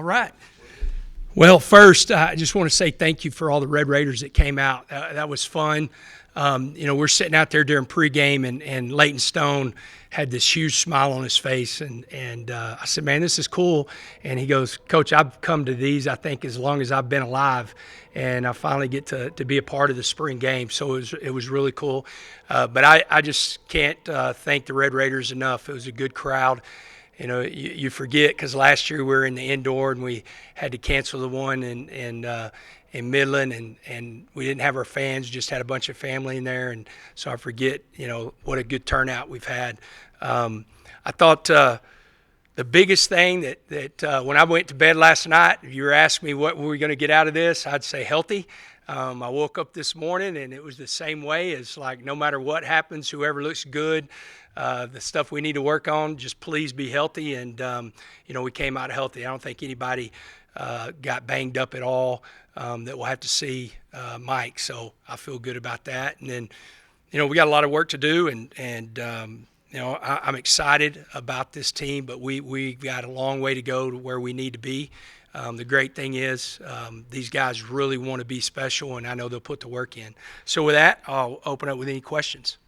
All right. Well, first, I just want to say thank you for all the Red Raiders that came out. That was fun. We're sitting out there during pregame, and Leighton Stone had this huge smile on his face, and I said, man, this is cool. And he goes, Coach, I've come to these, I think, as long as I've been alive, and I finally get to be a part of the spring game. So it was really cool. But I just can't thank the Red Raiders enough. It was a good crowd. You forget because last year we were in the indoor and we had to cancel the one in Midland, and we didn't have our fans, just had a bunch of family in there, and so I forget, what a good turnout we've had. I thought the biggest thing that when I went to bed last night, if you were asking me what were we going to get out of this, I'd say healthy. I woke up this morning and it was the same way. It's like no matter what happens, whoever looks good, the stuff we need to work on, just please be healthy. And, we came out healthy. I don't think anybody got banged up at all that we'll have to see Mike. So I feel good about that. And then, we got a lot of work to do, and I'm excited about this team, but we got a long way to go to where we need to be. The great thing is these guys really want to be special, and I know they'll put the work in. So with that, I'll open up with any questions.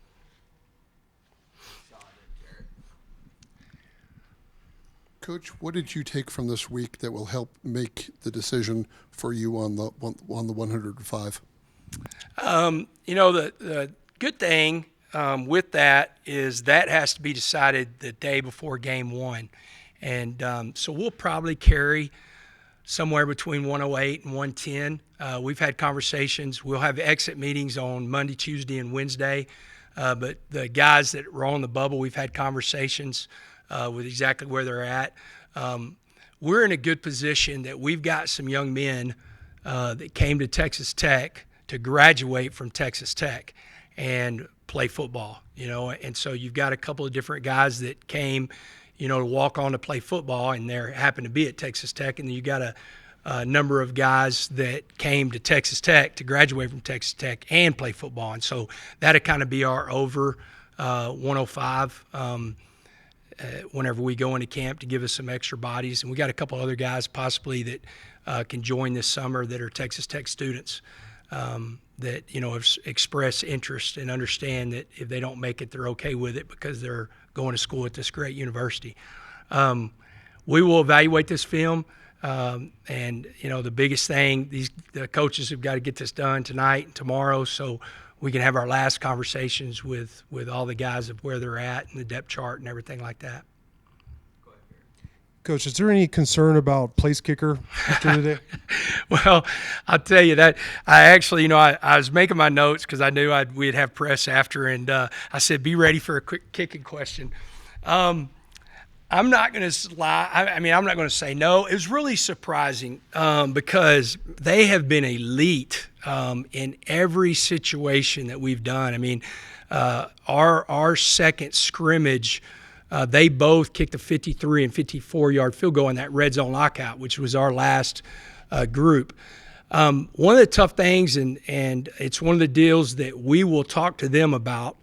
Coach, what did you take from this week that will help make the decision for you on the 105? The good thing with that is that has to be decided the day before game one. And so we'll probably carry somewhere between 108 and 110. We've had conversations. We'll have exit meetings on Monday, Tuesday, and Wednesday. But the guys that were on the bubble, we've had conversations with exactly where they're at. We're in a good position that we've got some young men that came to Texas Tech to graduate from Texas Tech and play football, and so you've got a couple of different guys that came, to walk on to play football, and they happen to be at Texas Tech, and then you got a number of guys that came to Texas Tech to graduate from Texas Tech and play football, and so that'll kind of be our over 105 whenever we go into camp to give us some extra bodies. And we got a couple other guys possibly that can join this summer that are Texas Tech students that, have expressed interest and understand that if they don't make it, they're okay with it because they're going to school at this great university. We will evaluate this film. And, the biggest thing, the coaches have got to get this done tonight and tomorrow so we can have our last conversations with all the guys of where they're at and the depth chart and everything like that. Coach, is there any concern about place kicker after today? Well, I'll tell you that I actually, I was making my notes because I knew we'd have press after, and I said, be ready for a quick kicking question. I'm not going to lie. I'm not going to say no. It was really surprising because they have been elite in every situation that we've done. Our second scrimmage, they both kicked a 53 and 54-yard field goal in that red zone lockout, which was our last group. One of the tough things, and it's one of the deals that we will talk to them about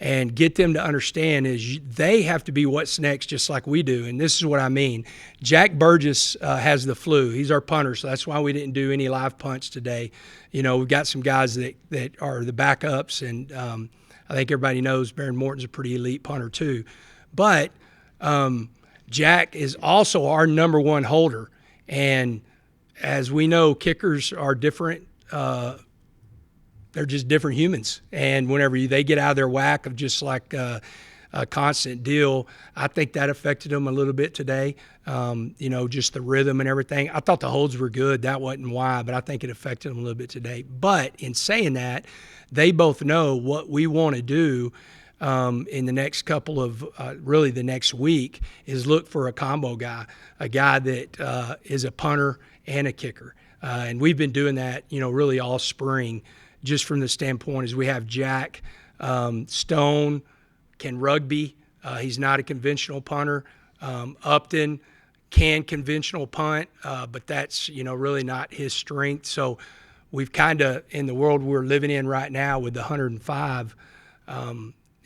and get them to understand, is they have to be what's next just like we do. And this is what I mean. Jack Burgess has the flu. He's our punter, so that's why we didn't do any live punts today. We've got some guys that are the backups, and I think everybody knows Baron Morton's a pretty elite punter too. But Jack is also our number one holder. And as we know, kickers are different. They're just different humans. And whenever they get out of their whack of just like a constant deal, I think that affected them a little bit today. Just the rhythm and everything. I thought the holds were good. That wasn't why, but I think it affected them a little bit today. But in saying that, they both know what we want to do in the next couple of really the next week is look for a combo guy, a guy that is a punter and a kicker. And we've been doing that, really all spring, just from the standpoint is we have Jack Stone can rugby. He's not a conventional punter. Upton can conventional punt, but that's, really not his strength. So we've kind of, in the world we're living in right now with the 105,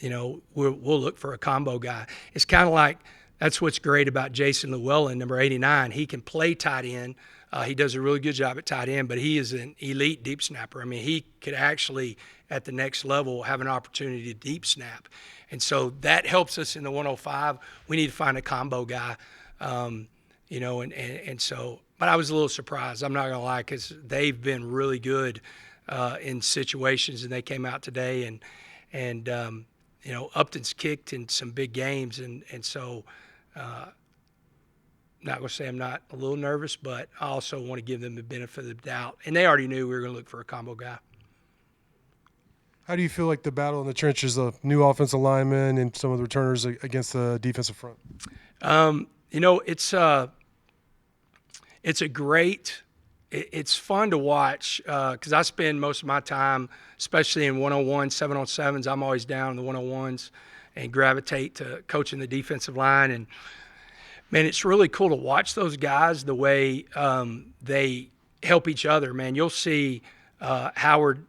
we'll look for a combo guy. It's kind of like that's what's great about Jason Llewellyn, number 89. He can play tight end. He does a really good job at tight end, but he is an elite deep snapper. I mean, he could actually, at the next level, have an opportunity to deep snap. And so that helps us in the 105. We need to find a combo guy, and so – but I was a little surprised. I'm not going to lie, because they've been really good in situations, and they came out today. And Upton's kicked in some big games, and so not going to say I'm not a little nervous, but I also want to give them the benefit of the doubt. And they already knew we were going to look for a combo guy. How do you feel like the battle in the trenches of new offensive linemen and some of the returners against the defensive front? It's fun to watch because I spend most of my time, especially in 101, 7-on-7s. I'm always down in the 101s and gravitate to coaching the defensive line. And, man, it's really cool to watch those guys, the way they help each other, man. You'll see Howard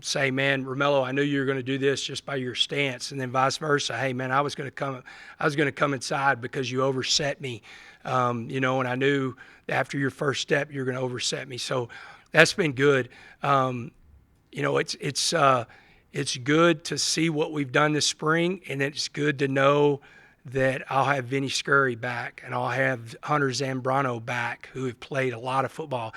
say, man, Romello, I knew you were going to do this just by your stance, and then vice versa. Hey, man, I was going to come inside because you overset me, and I knew after your first step you're going to overset me. So that's been good. It's good to see what we've done this spring, and it's good to know that I'll have Vinny Scurry back, and I'll have Hunter Zambrano back, who have played a lot of football.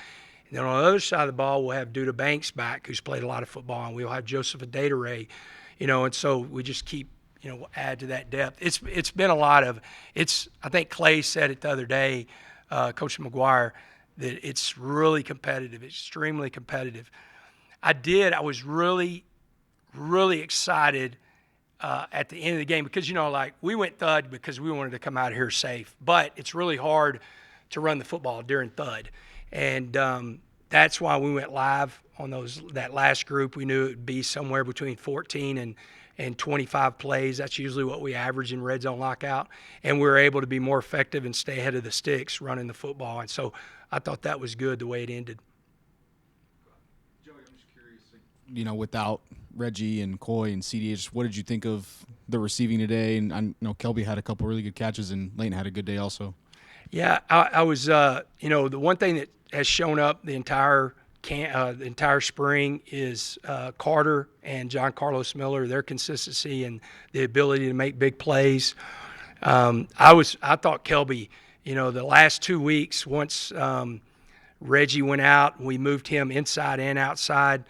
And then on the other side of the ball, we'll have Duda Banks back, who's played a lot of football, and we'll have Joseph Adedire, and so we just keep, add to that depth. It's been a lot of – I think Clay said it the other day, Coach McGuire, that it's really competitive, extremely competitive. I was really, really excited at the end of the game because, we went thud because we wanted to come out of here safe. But it's really hard to run the football during thud. And that's why we went live on that last group. We knew it would be somewhere between 14 and 25 plays. That's usually what we average in red zone lockout. And we were able to be more effective and stay ahead of the sticks running the football. And so I thought that was good the way it ended. Joey, I'm just curious, without Reggie and Coy and CD, just what did you think of the receiving today? And I know Kelby had a couple really good catches, and Layton had a good day also. Yeah, I was, the one thing that has shown up the entire spring is Carter and John Carlos Miller, their consistency and the ability to make big plays. I thought Kelby, the last 2 weeks, once Reggie went out, we moved him inside and outside.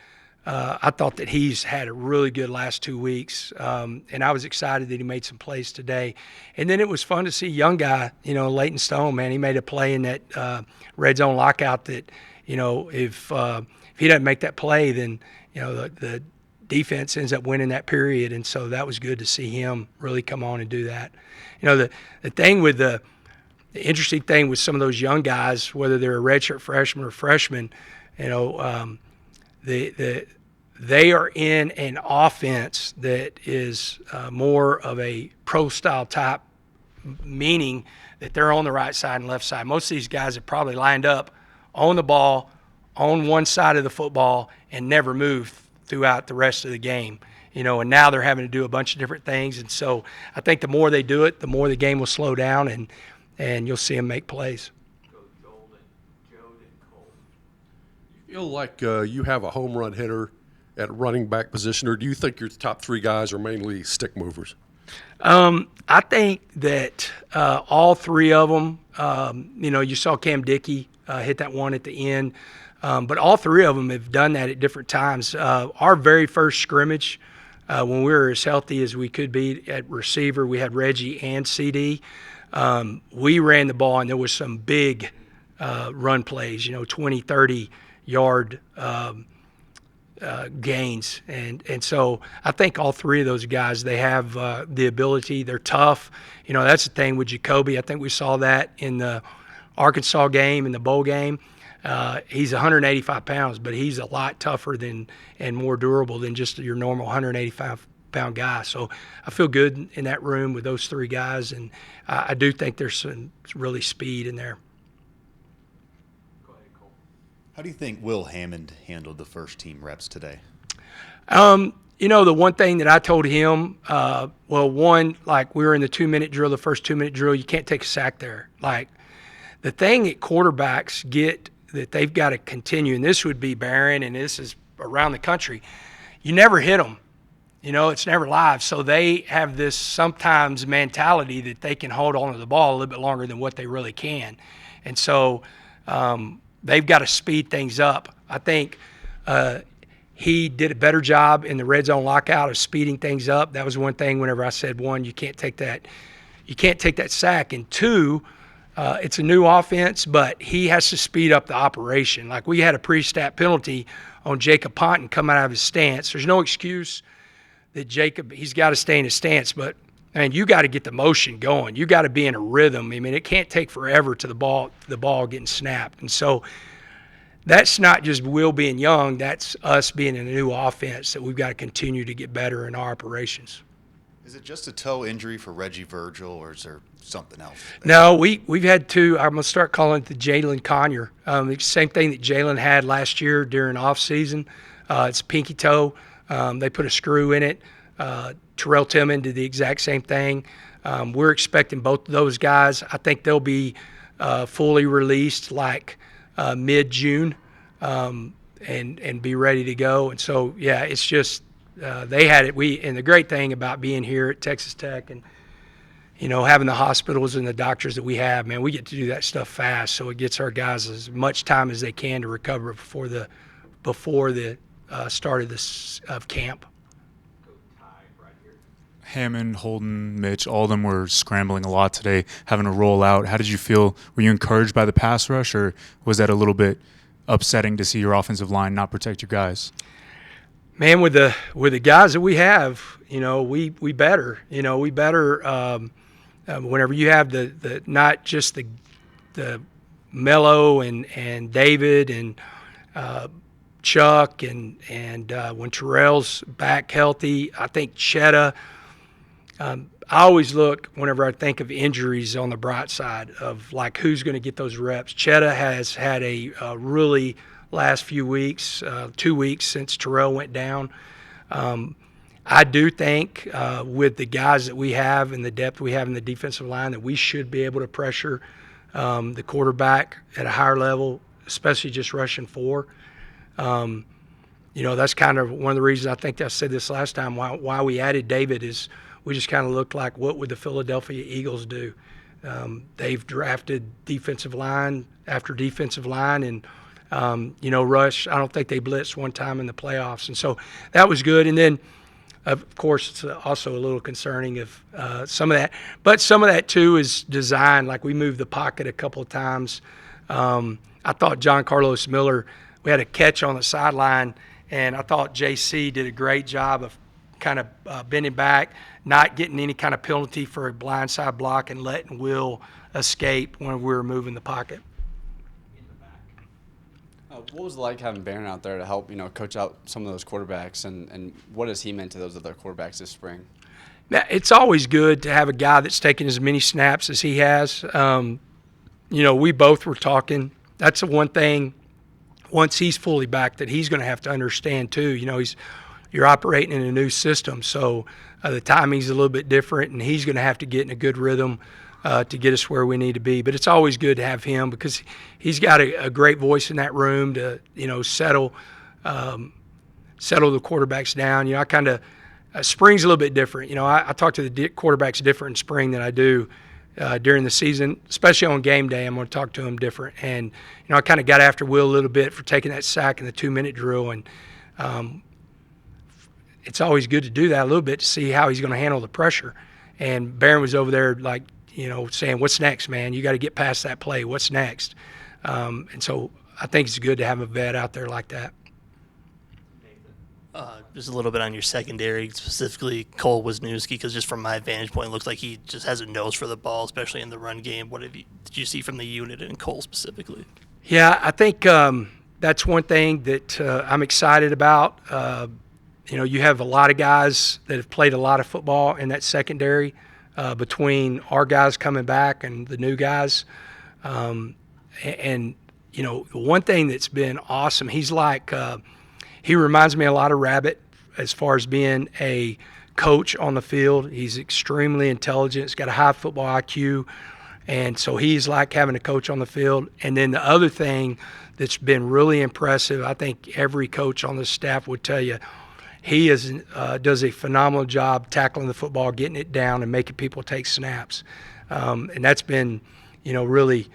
I thought that he's had a really good last 2 weeks, and I was excited that he made some plays today. And then it was fun to see a young guy, Leighton Stone, man. He made a play in that red zone lockout that, if he doesn't make that play, then, the defense ends up winning that period. And so that was good to see him really come on and do that. The thing with the interesting thing with some of those young guys, whether they're a redshirt freshman or freshman, they are in an offense that is more of a pro-style type, meaning that they're on the right side and left side. Most of these guys have probably lined up on the ball, on one side of the football, and never moved throughout the rest of the game. And now they're having to do a bunch of different things. And so I think the more they do it, the more the game will slow down, and you'll see them make plays. Feel like you have a home run hitter at running back position, or do you think your top three guys are mainly stick movers? I think that all three of them, you saw Cam Dickey hit that one at the end, but all three of them have done that at different times. Our very first scrimmage, when we were as healthy as we could be at receiver, we had Reggie and CD. We ran the ball, and there was some big run plays, 20, 30-yard gains. And so I think all three of those guys, they have the ability. They're tough. That's the thing with Jacoby. I think we saw that in the Arkansas game, in the bowl game. He's 185 pounds, but he's a lot tougher and more durable than just your normal 185-pound guy. So I feel good in that room with those three guys, and I do think there's some really speed in there. How do you think Will Hammond handled the first team reps today? The one thing that I told him, one, like we were in the 2-minute drill, the first 2-minute drill, you can't take a sack there. Like the thing that quarterbacks get that they've got to continue, and this would be Barron, and this is around the country, you never hit them. It's never live. So they have this sometimes mentality that they can hold on to the ball a little bit longer than what they really can. And so they've got to speed things up. I think he did a better job in the red zone lockout of speeding things up. That was one thing whenever I said, one, you can't take that sack. And two, it's a new offense, but he has to speed up the operation. Like we had a pre-snap penalty on Jacob Ponton coming out of his stance. There's no excuse that Jacob, he's got to stay in his stance, but you got to get the motion going. You got to be in a rhythm. It can't take forever to the ball getting snapped. And so that's not just Will being young, that's us being in a new offense that we've got to continue to get better in our operations. Is it just a toe injury for Reggie Virgil, or is there something else? No, we've had two. I'm going to start calling it the Jalen Conyer. Same thing that Jalen had last year during off season. It's pinky toe. They put a screw in it. Terrell Tillman did the exact same thing. We're expecting both of those guys. I think they'll be fully released like mid-June and be ready to go. And so, yeah, it's just they had it. And the great thing about being here at Texas Tech and having the hospitals and the doctors that we have, man, we get to do that stuff fast. So it gets our guys as much time as they can to recover before the start of camp. Hammond, Holden, Mitch, all of them were scrambling a lot today, having to roll out. How did you feel? Were you encouraged by the pass rush, or was that a little bit upsetting to see your offensive line not protect your guys? Man, with the guys that we have, we better. We better whenever you have the not just the Mello and David and Chuck and when Terrell's back healthy, I think Chetta. I always look whenever I think of injuries on the bright side of like who's going to get those reps. Chetta has had a really last few weeks, 2 weeks since Terrell went down. I do think with the guys that we have and the depth we have in the defensive line that we should be able to pressure the quarterback at a higher level, especially just rushing 4. That's kind of one of the reasons I think I said this last time why we added David is we just kind of looked like what would the Philadelphia Eagles do. They've drafted defensive line after defensive line and rush. I don't think they blitzed one time in the playoffs. And so that was good. And then, of course, it's also a little concerning of some of that. But some of that, too, is design. Like we moved the pocket a couple of times. I thought John Carlos Miller, we had a catch on the sideline, and I thought JC did a great job of kind of bending back, not getting any kind of penalty for a blindside block and letting Will escape when we were moving the pocket. What was it like having Barron out there to help, coach out some of those quarterbacks, and what has he meant to those other quarterbacks this spring? It's always good to have a guy that's taken as many snaps as he has. We both were talking. That's the one thing, once he's fully back, that he's going to have to understand too. You're operating in a new system, so the timing's a little bit different, and he's going to have to get in a good rhythm to get us where we need to be. But it's always good to have him because he's got a great voice in that room to, settle the quarterbacks down. I kind of spring's a little bit different. I talk to the quarterbacks different in spring than I do during the season, especially on game day. I'm going to talk to them different. And, I kind of got after Will a little bit for taking that sack in the 2-minute drill. And it's always good to do that a little bit to see how he's going to handle the pressure. And Barron was over there like, saying, what's next, man? You got to get past that play. What's next? And so I think it's good to have a vet out there like that. Just a little bit on your secondary, specifically Cole Wiznooki, because just from my vantage point, it looks like he just has a nose for the ball, especially in the run game. What did you see from the unit and Cole specifically? Yeah, I think that's one thing that I'm excited about. You have a lot of guys that have played a lot of football in that secondary between our guys coming back and the new guys. The one thing that's been awesome, he's like he reminds me a lot of Rabbit as far as being a coach on the field. He's extremely intelligent. He's got a high football IQ. And so he's like having a coach on the field. And then the other thing that's been really impressive, I think every coach on the staff would tell you, he does a phenomenal job tackling the football, getting it down, and making people take snaps. And that's been, really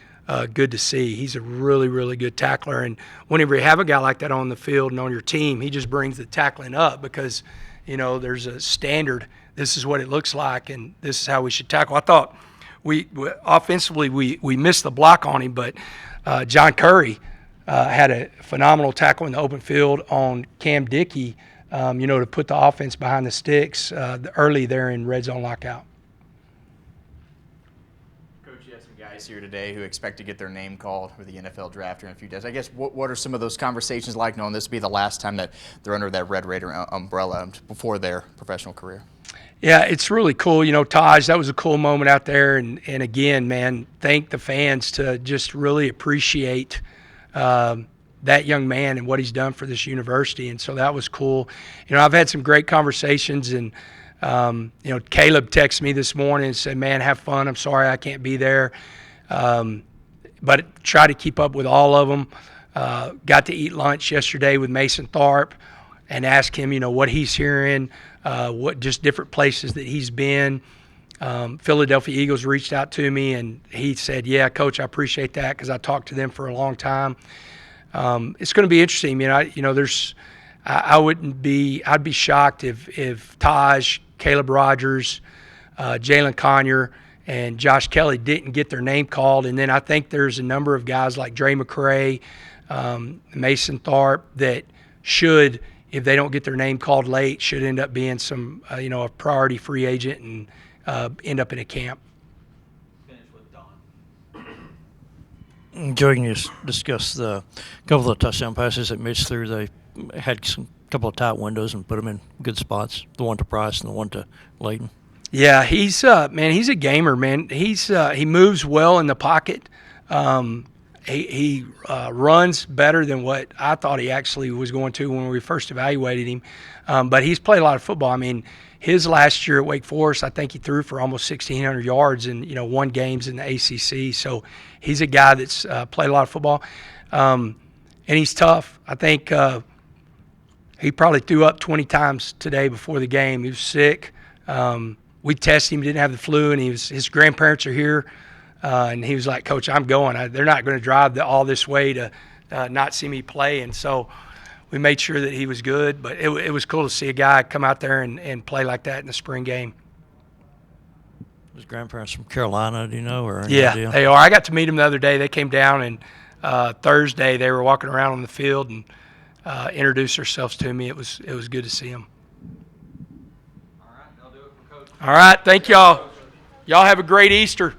good to see. He's a really, really good tackler. And whenever you have a guy like that on the field and on your team, he just brings the tackling up because, there's a standard. This is what it looks like, and this is how we should tackle. I thought we offensively we missed the block on him, but John Curry had a phenomenal tackle in the open field on Cam Dickey, to put the offense behind the sticks early there in red zone lockout. Coach, you have some guys here today who expect to get their name called for the NFL draft in a few days. I guess what are some of those conversations like, knowing this will be the last time that they're under that Red Raider umbrella before their professional career? Yeah, it's really cool. Taj, that was a cool moment out there. And again, man, thank the fans to just really appreciate that young man and what he's done for this university. And so that was cool. I've had some great conversations, and Caleb texted me this morning and said, man, have fun. I'm sorry I can't be there. But try to keep up with all of them. Got to eat lunch yesterday with Mason Tharp and ask him, what he's hearing, what just different places that he's been. Philadelphia Eagles reached out to me, and he said, yeah, Coach, I appreciate that because I talked to them for a long time. It's going to be interesting. I'd be shocked if Taj, Caleb Rogers, Jalen Conyer, and Josh Kelly didn't get their name called. And then I think there's a number of guys like Dre McCray, Mason Tharp that should, if they don't get their name called late, should end up being some, a priority free agent and end up in a camp. Joey, can you discuss the couple of touchdown passes that Mitch threw? They had some couple of tight windows and put them in good spots. The one to Price and the one to Layton. Yeah, he's a gamer, man. He moves well in the pocket. He runs better than what I thought he actually was going to when we first evaluated him. But he's played a lot of football. His last year at Wake Forest, I think he threw for almost 1,600 yards and won games in the ACC. So he's a guy that's played a lot of football, and he's tough. I think he probably threw up 20 times today before the game. He was sick. We tested him, didn't have the flu, and his grandparents are here, and he was like, Coach, I'm going. They're not going to drive all this way to not see me play, and so we made sure that he was good. But it was cool to see a guy come out there and play like that in the spring game. His grandparents from Carolina, do you know? Or yeah, idea? They are. I got to meet them the other day. They came down, and Thursday they were walking around on the field and introduced themselves to me. It was good to see them. All right, thank y'all. Y'all have a great Easter.